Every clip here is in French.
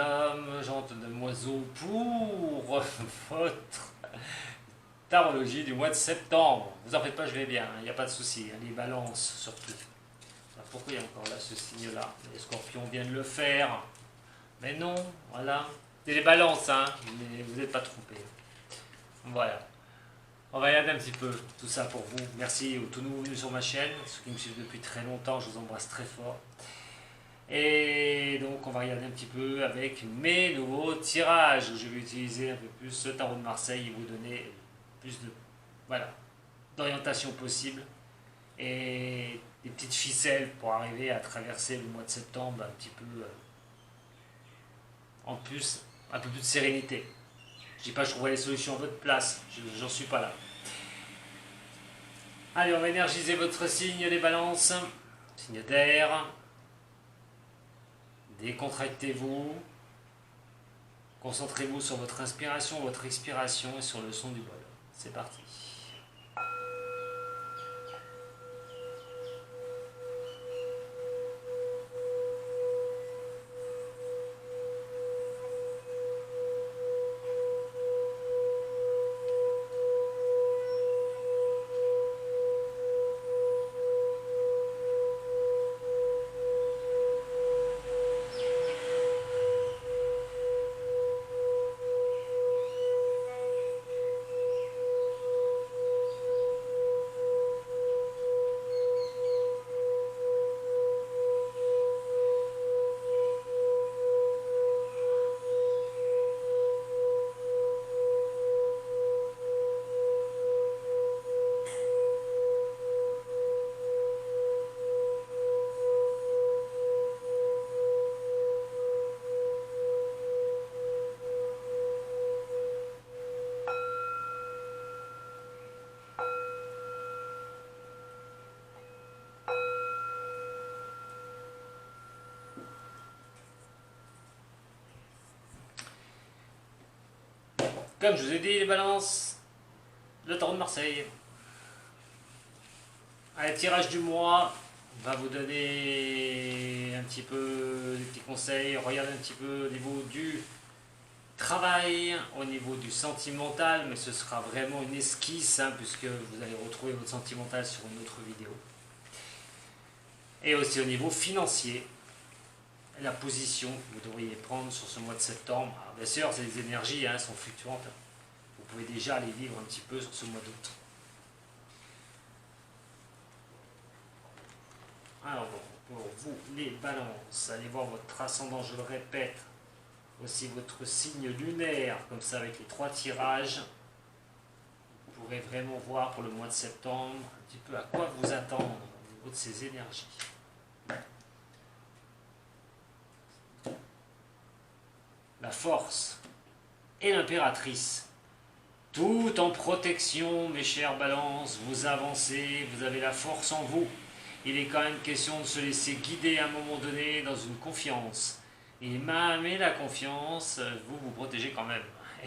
dames, gentes demoiselles, pour votre tarologie du mois de septembre. Vous en faites pas, je vais bien, il n'y a pas de souci. Les balances surtout. Alors, pourquoi il y a encore là ce signe-là? Les scorpions viennent le faire. Mais non, voilà. C'est les balances, hein, mais vous n'êtes pas trompés. Voilà. On va regarder un petit peu tout ça pour vous. Merci aux tout nouveaux venus sur ma chaîne. Ceux qui me suivent depuis très longtemps, je vous embrasse très fort. Et donc on va regarder un petit peu avec mes nouveaux tirages. Je vais utiliser un peu plus ce tarot de Marseille et vous donner plus de voilà, d'orientation possible. Et des petites ficelles pour arriver à traverser le mois de septembre un petit peu en plus, un peu plus de sérénité. Je dis pas que je trouverai les solutions à votre place, j'en suis pas là. Allez, on va énergiser votre signe, les balances. Signe d'air. Décontractez-vous. Concentrez-vous sur votre inspiration, votre expiration et sur le son du bol. C'est parti. Comme je vous ai dit, les balances, le tarot de Marseille. Un tirage du mois va vous donner un petit peu des petits conseils. Regardez un petit peu au niveau du travail, au niveau du sentimental, mais ce sera vraiment une esquisse, hein, puisque vous allez retrouver votre sentimental sur une autre vidéo. Et aussi au niveau financier, la position que vous devriez prendre sur ce mois de septembre. Alors, bien sûr, ces énergies sont fluctuantes. Vous pouvez déjà les vivre un petit peu sur ce mois d'août. Alors bon, pour vous, les balances, allez voir votre ascendant, je le répète, aussi votre signe lunaire, comme ça avec les 3 tirages. Vous pourrez vraiment voir pour le mois de septembre un petit peu à quoi vous attendre au niveau de ces énergies. La force et l'impératrice. Tout en protection, mes chers balances, vous avancez, vous avez la force en vous. Il est quand même question de se laisser guider à un moment donné dans une confiance. Et mais la confiance, vous vous protégez quand même.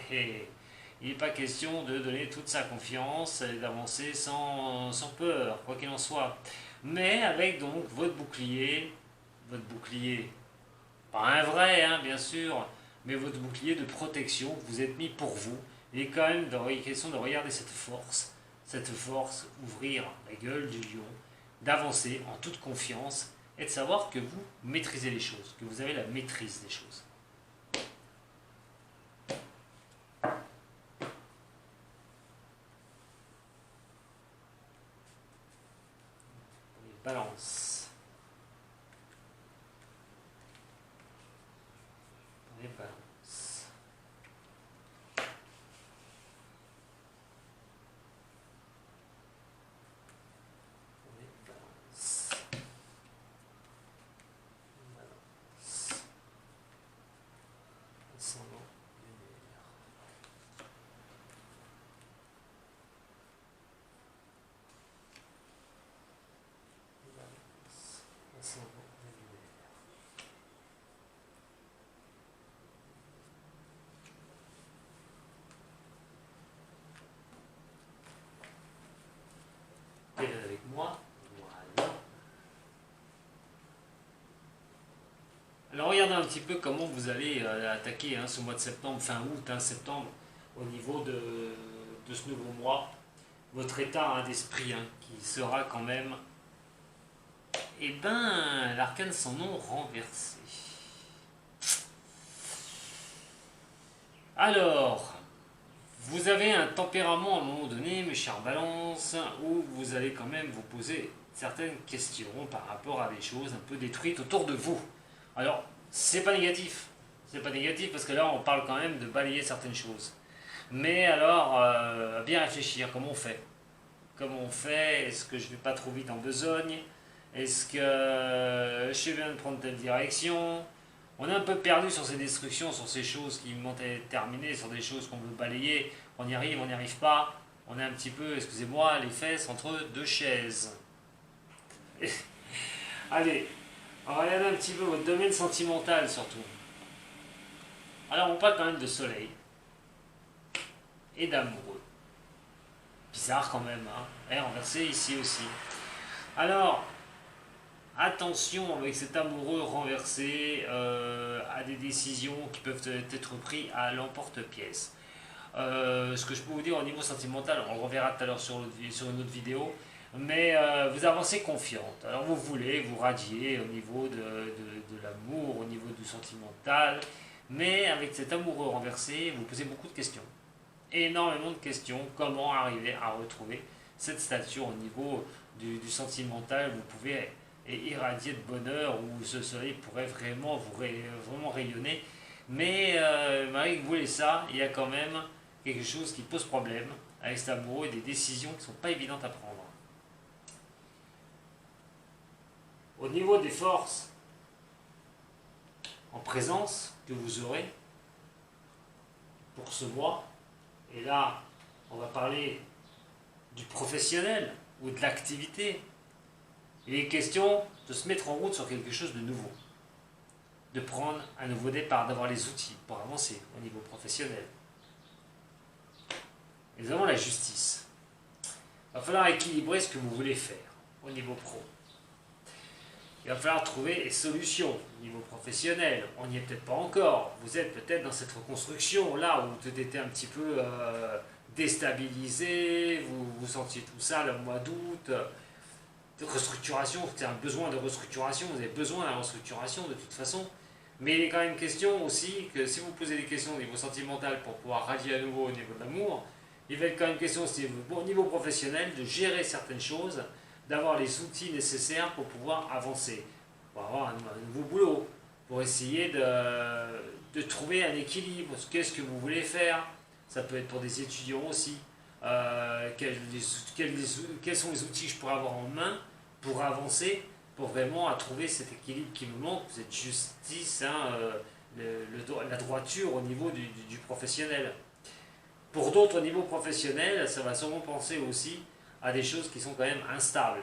Il n'est pas question de donner toute sa confiance et d'avancer sans peur, quoi qu'il en soit. Mais avec donc votre bouclier, pas un vrai, bien sûr, mais votre bouclier de protection que vous êtes mis pour vous. Il est quand même question de regarder cette force, ouvrir la gueule du lion, d'avancer en toute confiance et de savoir que vous maîtrisez les choses, que vous avez la maîtrise des choses. Balance. Les balances. Avec moi, voilà. Alors regarder un petit peu comment vous allez attaquer ce mois de septembre, fin août, septembre, au niveau de ce nouveau mois. Votre état d'esprit qui sera quand même, eh ben, l'arcane sans nom renversé. Alors, vous avez un tempérament à un moment donné, mes chers balances, où vous allez quand même vous poser certaines questions par rapport à des choses un peu détruites autour de vous. Alors, c'est pas négatif. C'est pas négatif parce que là, on parle quand même de balayer certaines choses. Mais alors, bien réfléchir, comment on fait? Comment on fait? Est-ce que je vais pas trop vite en besogne? Est-ce que je viens de prendre telle direction? On est un peu perdu sur ces destructions, sur ces choses qui m'ont été terminées, sur des choses qu'on veut balayer. On y arrive, on n'y arrive pas. On est un petit peu, excusez-moi, les fesses entre deux chaises. Allez, on va regarder un petit peu votre domaine sentimental surtout. Alors on parle quand même de soleil et d'amoureux. Bizarre quand même, Et renversé ici aussi. Alors, attention avec cet amoureux renversé à des décisions qui peuvent être prises à l'emporte-pièce. Ce que je peux vous dire au niveau sentimental, on le reverra tout à l'heure sur une autre vidéo, mais vous avancez confiante. Alors vous voulez vous radier au niveau de l'amour, au niveau du sentimental, mais avec cet amoureux renversé, vous posez beaucoup de questions. Énormément de questions, comment arriver à retrouver cette stature au niveau du sentimental, vous pouvez irradier de bonheur, où ce soleil pourrait vraiment vraiment rayonner, mais malgré que vous voulez ça, il y a quand même quelque chose qui pose problème avec cet amoureux et des décisions qui ne sont pas évidentes à prendre. Au niveau des forces en présence que vous aurez pour ce mois, et là on va parler du professionnel ou de l'activité, il est question de se mettre en route sur quelque chose de nouveau, de prendre un nouveau départ, d'avoir les outils pour avancer au niveau professionnel. Et nous avons la justice. Il va falloir équilibrer ce que vous voulez faire au niveau pro. Il va falloir trouver des solutions au niveau professionnel. On n'y est peut-être pas encore. Vous êtes peut-être dans cette reconstruction là où tout était un petit peu déstabilisé, vous sentiez tout ça le mois d'août. De restructuration, c'est un besoin de restructuration, vous avez besoin de la restructuration de toute façon. Mais il est quand même question aussi que si vous posez des questions au niveau sentimental pour pouvoir rallier à nouveau au niveau de l'amour, il va être quand même question aussi au niveau professionnel de gérer certaines choses, d'avoir les outils nécessaires pour pouvoir avancer, pour avoir un nouveau boulot, pour essayer de trouver un équilibre. Qu'est-ce que vous voulez faire? Ça peut être pour des étudiants aussi. Quels sont les outils que je pourrais avoir en main pour avancer, pour vraiment trouver cet équilibre qui me manque, cette justice, la droiture au niveau du professionnel. Pour d'autres au niveau professionnel, ça va sûrement penser aussi à des choses qui sont quand même instables.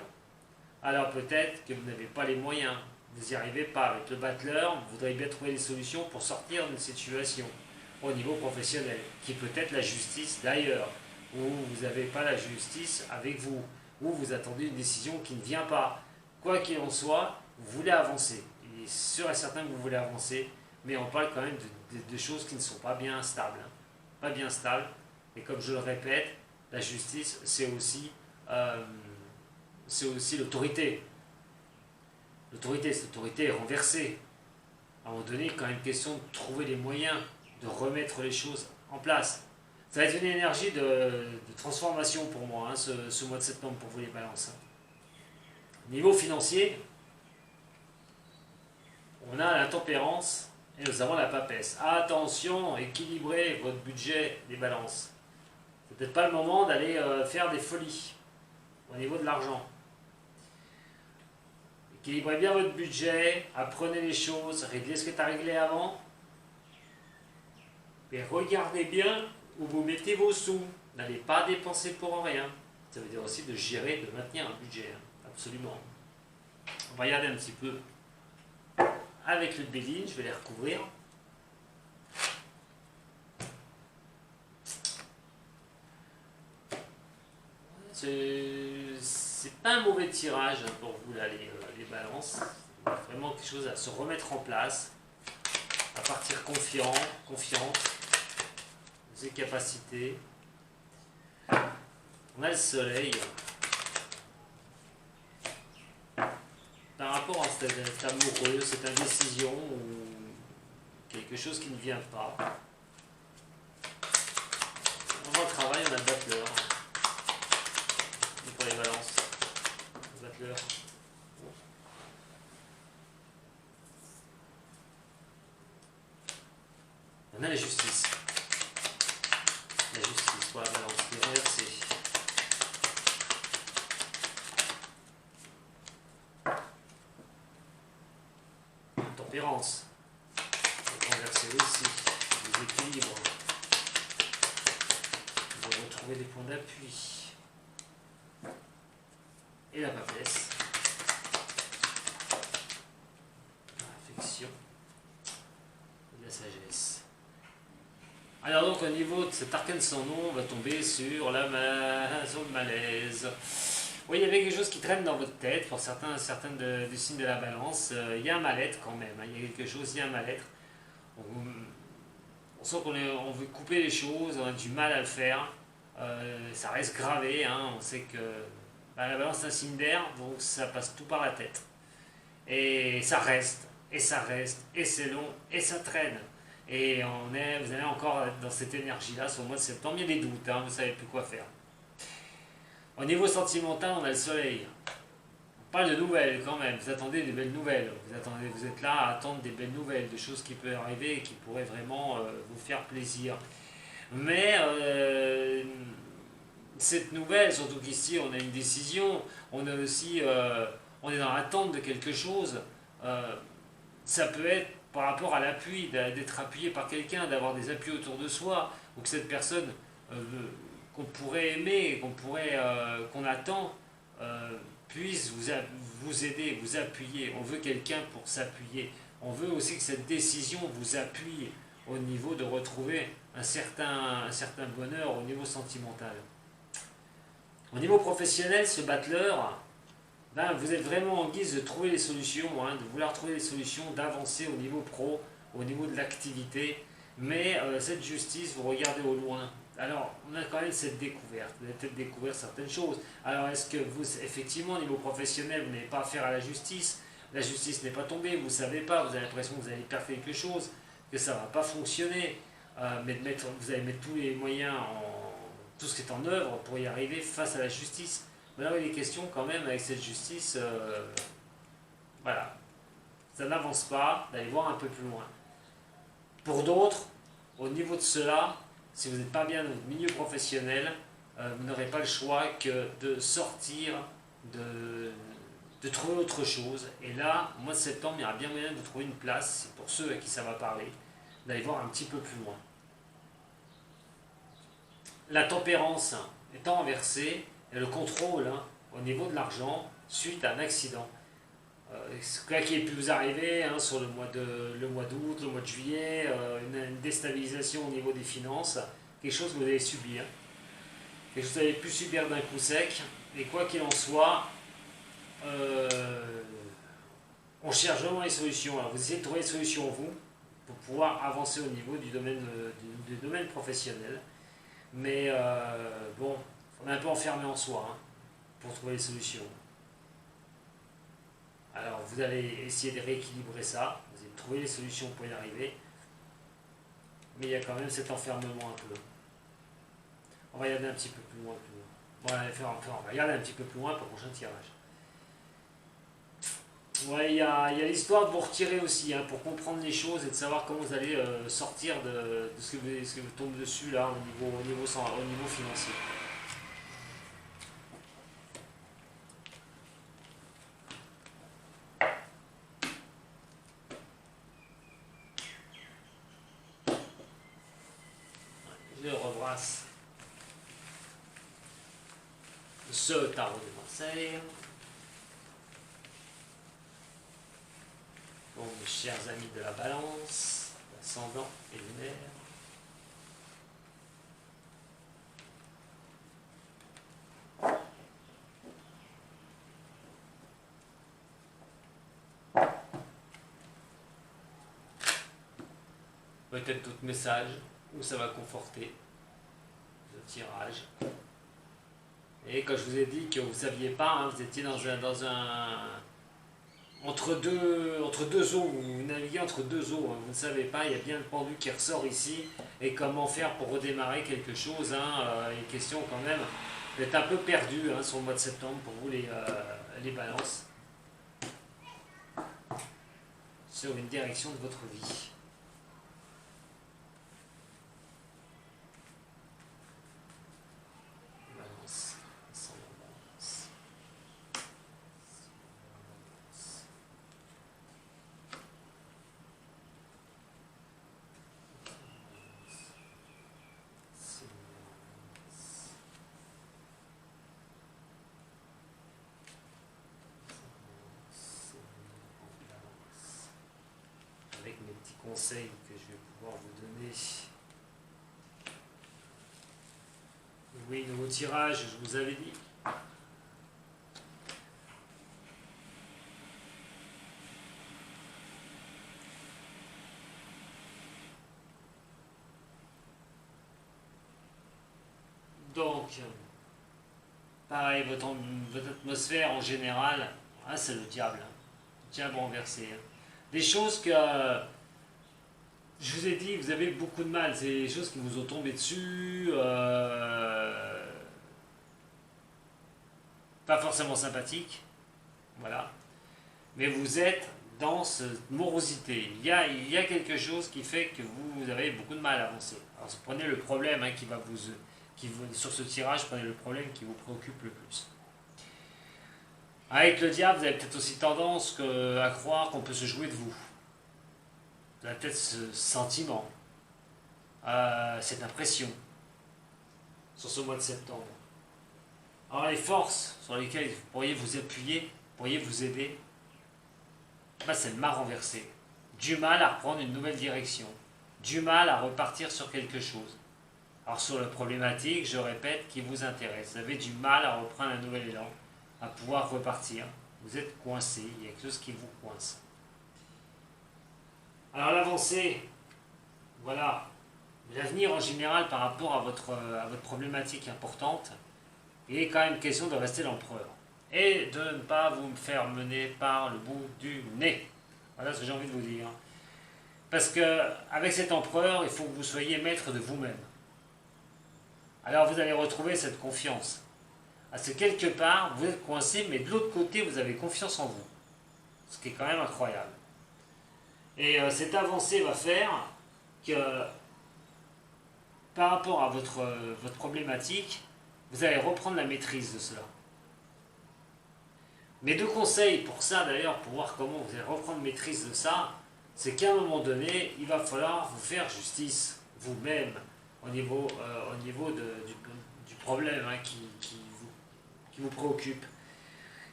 Alors peut-être que vous n'avez pas les moyens, vous n'y arrivez pas avec le battleur, vous voudriez bien trouver des solutions pour sortir d'une situation au niveau professionnel, qui peut être la justice d'ailleurs, où vous n'avez pas la justice avec vous, où vous attendez une décision qui ne vient pas. Quoi qu'il en soit, vous voulez avancer. Il est sûr et certain que vous voulez avancer, mais on parle quand même de choses qui ne sont pas bien stables. Pas bien stables, et comme je le répète, la justice, c'est aussi l'autorité. L'autorité, cette autorité est renversée. À un moment donné, il est quand même question de trouver les moyens de remettre les choses en place. Ça va être une énergie de transformation pour moi, ce mois de septembre, pour vous les balances. Niveau financier, on a la tempérance et nous avons la papesse. Attention, équilibrez votre budget des balances. C'est peut-être pas le moment d'aller faire des folies au niveau de l'argent. Équilibrez bien votre budget, apprenez les choses, réglez ce que tu as réglé avant. Et regardez bien où vous mettez vos sous. N'allez pas dépenser pour rien. Ça veut dire aussi de gérer, de maintenir un budget. Absolument. On va regarder un petit peu avec le Béline, je vais les recouvrir. C'est pas un mauvais tirage pour vous là, les balances. Vraiment quelque chose à se remettre en place. à partir confiant, confiante, ses capacités. On a le soleil. Par rapport à cet amoureux, cette indécision ou quelque chose qui ne vient pas. Dans le travail, on a le battleur. Et pour les balances, le battleur. On a la justice. La justice pour la balance qui est renversée. Tempérance. Renversée aussi. Les équilibres. De retrouver des points d'appui. Et la papesse. L'affection. Et la sagesse. Alors donc au niveau de cet arcane sans nom, on va tomber sur sur le malaise. Oui, il y avait quelque chose qui traîne dans votre tête, pour certains du signe de la balance. Il y a un mal-être quand même, hein. Il y a quelque chose, il y a un mal-être. On sent on veut couper les choses, on a du mal à le faire. Ça reste gravé, hein. On sait que la balance c'est un signe d'air, donc ça passe tout par la tête. Et ça reste, et ça reste, et c'est long, et ça traîne. Et vous allez encore dans cette énergie-là, sur le mois de septembre, il y a des doutes, hein, vous ne savez plus quoi faire. Au niveau sentimental, on a le soleil. On parle de nouvelles quand même, vous attendez des belles nouvelles. Vous êtes là à attendre des belles nouvelles, de choses qui peuvent arriver et qui pourraient vraiment vous faire plaisir. Mais cette nouvelle, surtout qu'ici on a une décision, on a aussi, on est dans l'attente de quelque chose. Ça peut être par rapport à l'appui, d'être appuyé par quelqu'un, d'avoir des appuis autour de soi, ou que cette personne qu'on pourrait aimer, qu'on attend, puisse vous aider, vous appuyer. On veut quelqu'un pour s'appuyer. On veut aussi que cette décision vous appuie au niveau de retrouver un certain bonheur au niveau sentimental. Au niveau professionnel, ce battleur, vous êtes vraiment en guise de trouver les solutions, hein, de vouloir trouver les solutions, d'avancer au niveau pro, au niveau de l'activité. Mais cette justice, vous regardez au loin. Alors, on a quand même cette découverte. Vous allez peut-être découvrir certaines choses. Alors, est-ce que vous, effectivement, au niveau professionnel, vous n'avez pas affaire à la justice n'est pas tombée, vous ne savez pas, vous avez l'impression que vous allez perdre quelque chose, que ça ne va pas fonctionner. Mais vous allez mettre tous les moyens, tout ce qui est en œuvre pour y arriver face à la justice. Mais là, il est question quand même avec cette justice, voilà, ça n'avance pas, d'aller voir un peu plus loin. Pour d'autres, au niveau de cela, si vous n'êtes pas bien dans votre milieu professionnel, vous n'aurez pas le choix que de sortir, de trouver autre chose. Et là, au mois de septembre, il y aura bien moyen de trouver une place, c'est pour ceux à qui ça va parler, d'aller voir un petit peu plus loin. La tempérance étant inversée, et le contrôle, hein, au niveau de l'argent suite à un accident. Ce qui ait pu vous arriver, hein, sur le mois d'août, le mois de juillet, une déstabilisation au niveau des finances, quelque chose que vous avez subi. Hein. Quelque chose que vous avez pu subir d'un coup sec. Et quoi qu'il en soit, on cherche vraiment les solutions. Alors vous essayez de trouver les solutions vous, pour pouvoir avancer au niveau du domaine professionnel. Mais bon, on est un peu enfermé en soi, hein, pour trouver les solutions. Alors vous allez essayer de rééquilibrer ça, vous allez trouver les solutions pour y arriver, mais il y a quand même cet enfermement un peu. On va regarder un petit peu plus loin. On va regarder un petit peu plus loin pour le prochain tirage. Ouais, il y a l'histoire de vous retirer aussi, hein, pour comprendre les choses et de savoir comment vous allez sortir de ce que vous tombe dessus là au niveau financier. Je rebrasse ce tarot de Marseille. Bon, mes chers amis de la balance, ascendant et lunaire. peut-être d'autres messages où ça va conforter le tirage. Et quand je vous ai dit que vous ne saviez pas, hein, vous étiez dans un entre deux eaux, vous naviguez entre deux eaux, hein, vous ne savez pas, il y a bien le pendu qui ressort ici, et comment faire pour redémarrer quelque chose, hein, il est question quand même d'être un peu perdu, hein, sur le mois de septembre pour vous les balances, sur une direction de votre vie. Balance, ascendant balance. Avec mes petits conseils que je vais pouvoir vous donner. Oui, nouveau tirage, je vous avais dit. Donc, pareil, votre atmosphère en général, ah, c'est le diable. Le diable renversé. Hein. Des choses que, je vous ai dit, vous avez beaucoup de mal. C'est des choses qui vous ont tombé dessus. Pas forcément sympathiques. Voilà. Mais vous êtes dans cette morosité. Il y a quelque chose qui fait que vous avez beaucoup de mal à avancer. Alors, prenez le problème, hein, sur ce tirage, prenez le problème qui vous préoccupe le plus. Avec le diable, vous avez peut-être aussi tendance à croire qu'on peut se jouer de vous. Vous avez peut-être ce sentiment, cette impression, sur ce mois de septembre. Alors les forces sur lesquelles vous pourriez vous appuyer, vous pourriez vous aider, bah, c'est le mât renversé. Du mal à reprendre une nouvelle direction. Du mal à repartir sur quelque chose. Alors sur la problématique, je répète, qui vous intéresse. Vous avez du mal à reprendre un nouvel élan, à pouvoir repartir. Vous êtes coincé, il y a quelque chose qui vous coince. Alors l'avancée, voilà, l'avenir en général par rapport à votre problématique importante, il est quand même question de rester l'empereur. Et de ne pas vous faire mener par le bout du nez. Voilà ce que j'ai envie de vous dire. Parce qu'avec cet empereur, il faut que vous soyez maître de vous-même. Alors vous allez retrouver cette confiance. Parce que quelque part, vous êtes coincé, mais de l'autre côté, vous avez confiance en vous. Ce qui est quand même incroyable. Et cette avancée va faire que, par rapport à votre problématique, vous allez reprendre la maîtrise de cela. Mes deux conseils pour ça, d'ailleurs, pour voir comment vous allez reprendre maîtrise de ça, c'est qu'à un moment donné, il va falloir vous faire justice vous-même au niveau du problème, hein, qui vous préoccupe.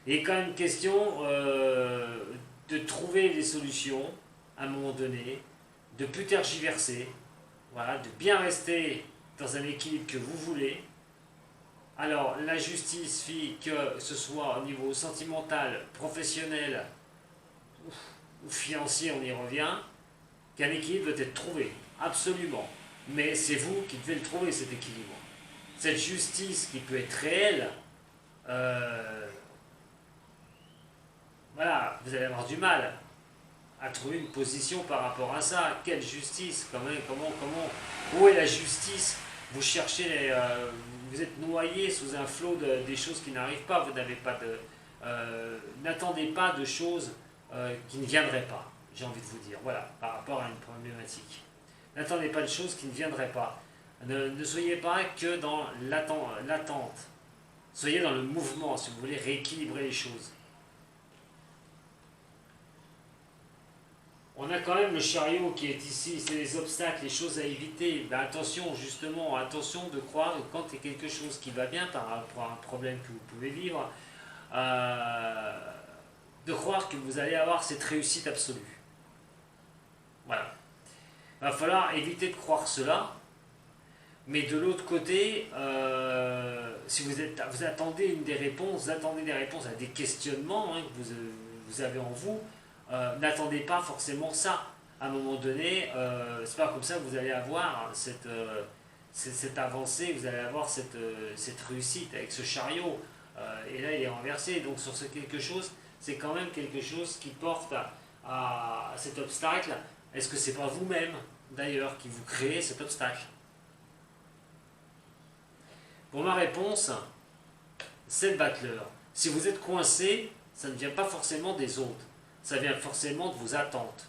Il est quand même question de trouver des solutions à un moment donné, de ne plus tergiverser, voilà, de bien rester dans un équilibre que vous voulez. Alors, la justice fait que ce soit au niveau sentimental, professionnel ou financier, on y revient, qu'un équilibre doit être trouvé, absolument. Mais c'est vous qui devez le trouver, cet équilibre. Cette justice qui peut être réelle, voilà, vous allez avoir du mal à trouver une position par rapport à ça. Quelle justice? Où est la justice? Vous cherchez, vous êtes noyé sous un flot des choses qui n'arrivent pas. Vous n'avez pas n'attendez pas de choses qui ne viendraient pas. J'ai envie de vous dire, voilà, par rapport à une problématique. N'attendez pas de choses qui ne viendraient pas. Ne soyez pas que dans l'attente. Soyez dans le mouvement, si vous voulez rééquilibrer les choses. On a quand même le chariot qui est ici, c'est les obstacles, les choses à éviter. Ben attention, justement, attention de croire que quand il y a quelque chose qui va bien par rapport à un problème que vous pouvez vivre, de croire que vous allez avoir cette réussite absolue. Voilà. Il va falloir éviter de croire cela. Mais de l'autre côté, si vous attendez des réponses à des questionnements, hein, que vous avez en vous, n'attendez pas forcément ça. à un moment donné, c'est pas comme ça que vous allez avoir cette avancée, vous allez avoir cette réussite avec ce chariot. Et là, il est renversé. Donc, sur ce quelque chose, c'est quand même quelque chose qui porte à cet obstacle. Est-ce que c'est pas vous-même, d'ailleurs, qui vous créez cet obstacle? Pour ma réponse, c'est le battleur. Si vous êtes coincé, ça ne vient pas forcément des autres. Ça vient forcément de vos attentes.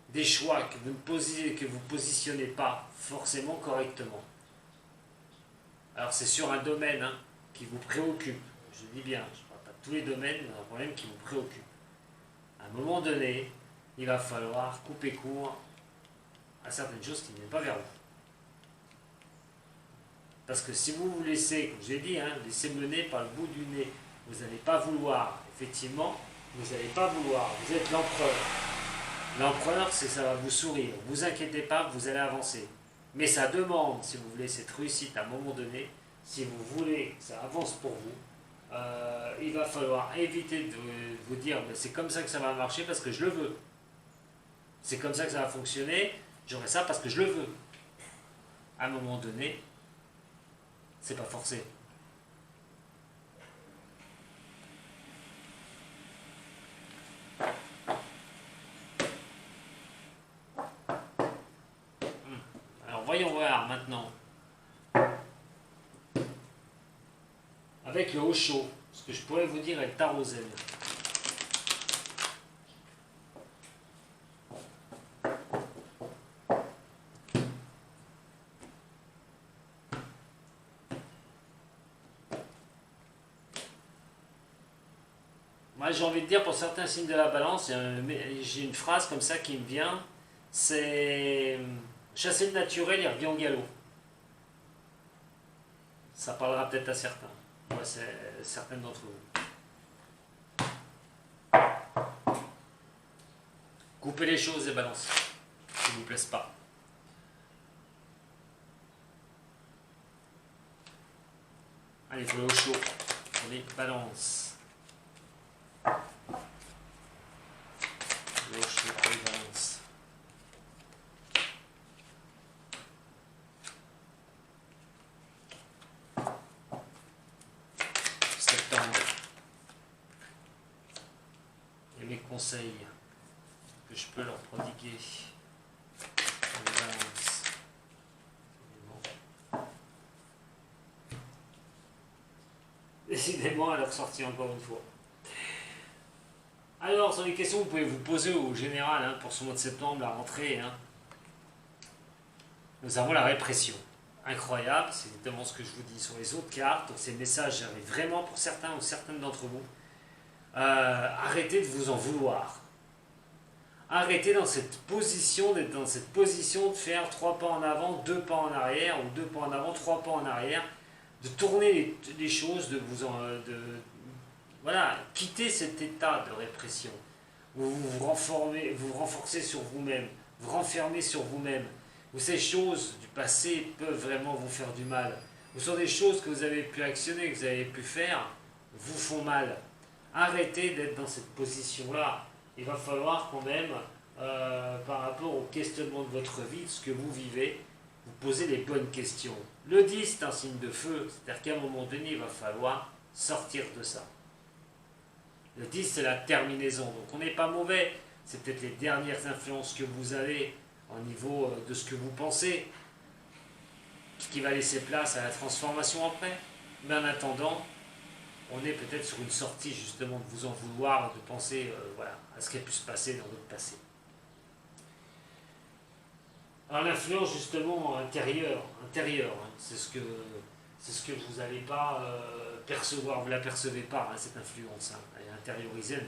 Des choix que vous ne positionnez pas forcément correctement. Alors c'est sur un domaine qui vous préoccupe. Je dis bien, je ne parle pas de tous les domaines, mais un problème qui vous préoccupe. À un moment donné, il va falloir couper court à certaines choses qui ne viennent pas vers vous. Parce que si vous vous laissez, comme je l'ai dit, laissez mener par le bout du nez, vous n'allez pas vouloir, effectivement, vous n'allez pas vouloir, vous êtes l'empereur. L'empereur, c'est que ça va vous sourire. Vous inquiétez pas, vous allez avancer. Mais ça demande, si vous voulez cette réussite à un moment donné, si vous voulez que ça avance pour vous, il va falloir éviter de vous dire c'est comme ça que ça va marcher parce que je le veux. C'est comme ça que ça va fonctionner, j'aurai ça parce que je le veux. À un moment donné, c'est pas forcé. Alors voyons voir maintenant. Avec le Osho, ce que je pourrais vous dire est le tarot zen. Moi j'ai envie de dire pour certains signes de la balance, j'ai une phrase comme ça qui me vient, c'est chasser le naturel et revient au galop. Ça parlera peut-être à certains. Moi c'est certaines d'entre vous. Coupez les choses et balance, qui ne vous plaisent pas. Allez, il faut le chaud. Allez, balance. Le chaud, allez, balance. Septembre. Et mes conseils que je peux leur prodiguer. Allez, balance. Décidément, elle est ressortie encore une fois. Alors, sur les questions que vous pouvez vous poser au général pour ce mois de septembre, la rentrée, nous avons la répression. Incroyable, c'est exactement ce que je vous dis sur les autres cartes. Donc, ces messages arrivent vraiment pour certains ou certaines d'entre vous. Arrêtez de vous en vouloir. Arrêtez dans cette position, d'être dans cette position de faire 3 pas en avant, 2 pas en arrière, ou 2 pas en avant, 3 pas en arrière, de tourner les choses, voilà, quitter cet état de répression. Vous renforcez sur vous-même, vous renfermez sur vous-même. Où ces choses du passé peuvent vraiment vous faire du mal. Ou sont des choses que vous avez pu actionner, que vous avez pu faire, vous font mal. Arrêtez d'être dans cette position-là. Il va falloir quand même, par rapport au questionnement de votre vie, de ce que vous vivez, vous poser les bonnes questions. Le 10, c'est un signe de feu, c'est-à-dire qu'à un moment donné, il va falloir sortir de ça. Le 10, c'est la terminaison, donc on n'est pas mauvais, c'est peut-être les dernières influences que vous avez au niveau de ce que vous pensez, ce qui va laisser place à la transformation après. Mais en attendant, on est peut-être sur une sortie justement de vous en vouloir, de penser à ce qui a pu se passer dans votre passé. Alors l'influence justement intérieure, c'est ce que vous n'allez pas percevoir, vous ne la percevez pas, cette influence, elle est intériorisée.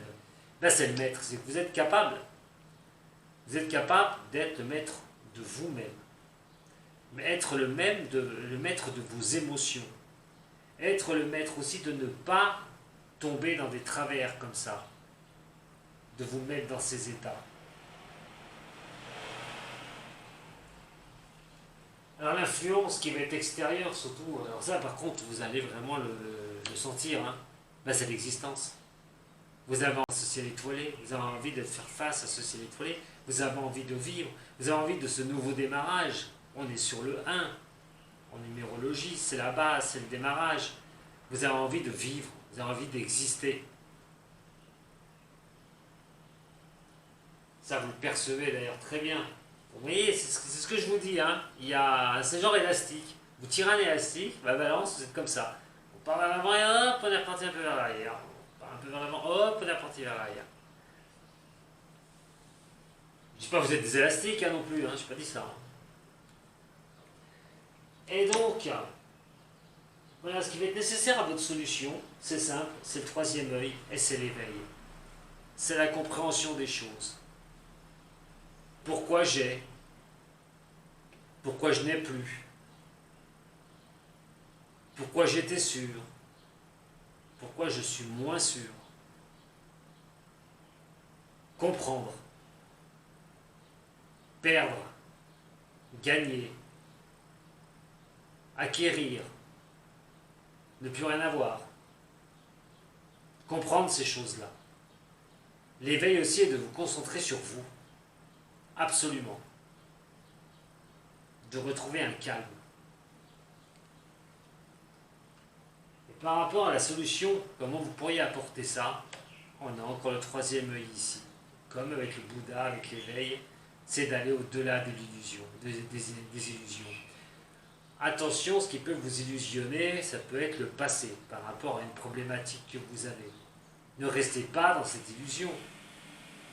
Là c'est le maître, c'est que vous êtes capable d'être le maître de vous-même, être le maître de vos émotions, être le maître aussi de ne pas tomber dans des travers comme ça, de vous mettre dans ces états. Alors l'influence qui va être extérieure surtout, alors ça par contre vous allez vraiment le sentir, c'est l'existence. Vous avez un ciel étoilé, vous avez envie de faire face à ce ciel étoilé, Vous avez envie de vivre, vous avez envie de ce nouveau démarrage. On est sur le 1, en numérologie, c'est la base, c'est le démarrage. Vous avez envie de vivre, vous avez envie d'exister. Ça, vous le percevez d'ailleurs très bien. Vous voyez, c'est ce que je vous dis. Hein. C'est genre élastique. Vous tirez un élastique, la balance, vous êtes comme ça. On part vers l'avant et hop, on est reparti un peu vers l'arrière. On part un peu vers l'avant, hop, on est reparti vers l'arrière. Je ne dis pas que vous êtes des élastiques hein, non plus, hein, je n'ai pas dit ça. Hein. Et donc, voilà, ce qui va être nécessaire à votre solution, c'est simple, c'est le troisième œil et c'est l'éveil. C'est la compréhension des choses. Pourquoi j'ai? Pourquoi je n'ai plus? Pourquoi j'étais sûr? Pourquoi je suis moins sûr? Comprendre. Perdre. Gagner. Acquérir. Ne plus rien avoir. Comprendre ces choses-là. L'éveil aussi est de vous concentrer sur vous. Absolument. De retrouver un calme. Et par rapport à la solution, comment vous pourriez apporter ça? On a encore le troisième œil ici. Comme avec le Bouddha, avec l'éveil, c'est d'aller au-delà de l'illusion, des illusions. Attention, ce qui peut vous illusionner, ça peut être le passé, par rapport à une problématique que vous avez. Ne restez pas dans cette illusion.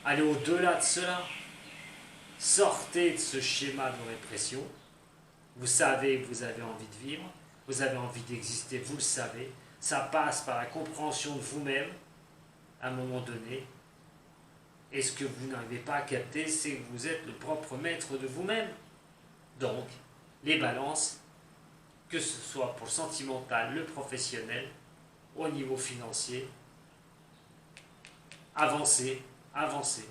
Allez au-delà de cela. Sortez de ce schéma de répression. Vous savez que vous avez envie de vivre, vous avez envie d'exister, vous le savez. Ça passe par la compréhension de vous-même, à un moment donné. Et ce que vous n'arrivez pas à capter, c'est que vous êtes le propre maître de vous-même. Donc, les balances, que ce soit pour le sentimental, le professionnel, au niveau financier, avancez, avancez.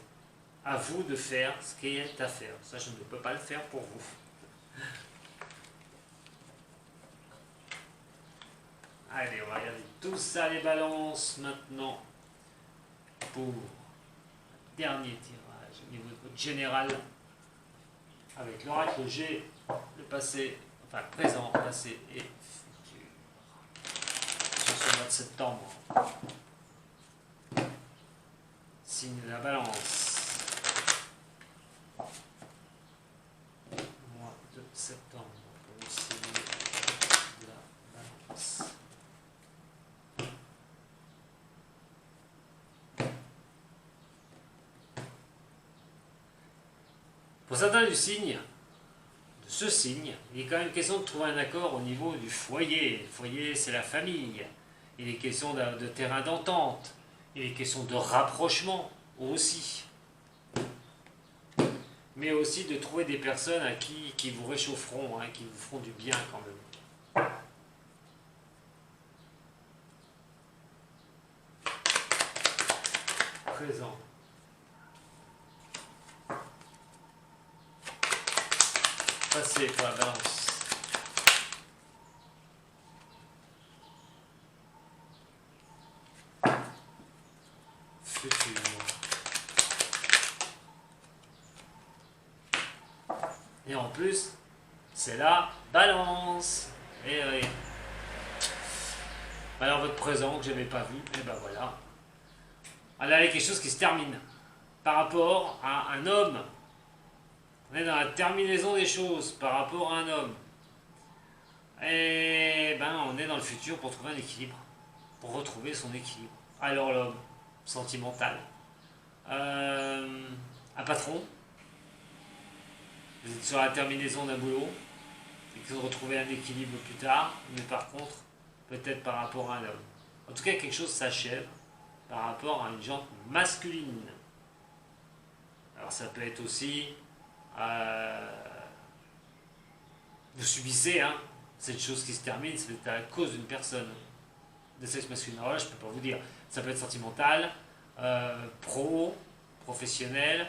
À vous de faire ce qui est à faire. Ça, je ne peux pas le faire pour vous. Allez, on va regarder tout ça, les balances, maintenant, pour le dernier tirage au niveau de votre général, avec l'oracle G, le passé, enfin présent, passé et futur. Sur ce mois de septembre. Signe de la balance. Mois de septembre, pour le signe de la balance. Pour certains du signe, de ce signe, il est quand même question de trouver un accord au niveau du foyer. Le foyer, c'est la famille. Il est question de terrain d'entente. Il est question de rapprochement aussi. Mais aussi de trouver des personnes à qui vous réchaufferont, hein, qui vous feront du bien quand même. Présent. Passé pour la balance. Futur. Et en plus, c'est la balance. Et oui. Alors votre présent que je n'avais pas vu, et ben voilà. Alors il y a quelque chose qui se termine. Par rapport à un homme. On est dans la terminaison des choses par rapport à un homme. Et ben on est dans le futur pour trouver un équilibre. Pour retrouver son équilibre. Alors l'homme, sentimental. Un patron. Vous êtes sur la terminaison d'un boulot. Et que vous retrouvez un équilibre plus tard. Mais par contre, peut-être par rapport à un homme. En tout cas, quelque chose s'achève par rapport à une jante masculine. Alors ça peut être aussi... vous subissez cette chose qui se termine, c'est à cause d'une personne de sexe masculin. Alors là, je ne peux pas vous dire. Ça peut être sentimental, professionnel,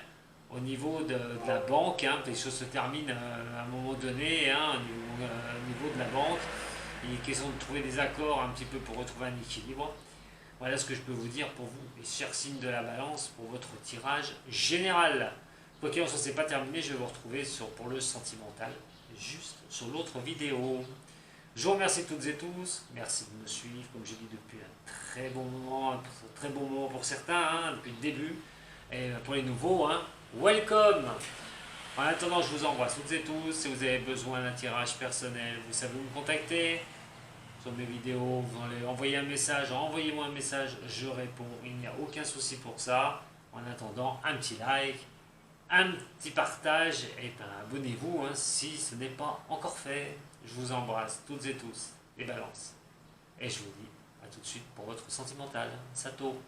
au niveau de la banque. Les choses se terminent à un moment donné, au niveau de la banque. Il est question de trouver des accords un petit peu pour retrouver un équilibre. Voilà ce que je peux vous dire pour vous, les chers signes de la balance, pour votre tirage général. Quoi qu'il en soit, c'est pas terminé, je vais vous retrouver pour le sentimental, juste sur l'autre vidéo. Je vous remercie toutes et tous, merci de me suivre, comme j'ai dit depuis un très bon moment, un très bon moment pour certains, hein, depuis le début, et pour les nouveaux, hein, welcome. En attendant, je vous embrasse toutes et tous, si vous avez besoin d'un tirage personnel, vous savez où me contacter, sur mes vidéos, vous envoyez un message, envoyez-moi un message, je réponds, il n'y a aucun souci pour ça. En attendant, un petit like, un petit partage et ben, abonnez-vous hein, si ce n'est pas encore fait. Je vous embrasse toutes et tous, les balances. Et je vous dis à tout de suite pour votre sentimental. Sato.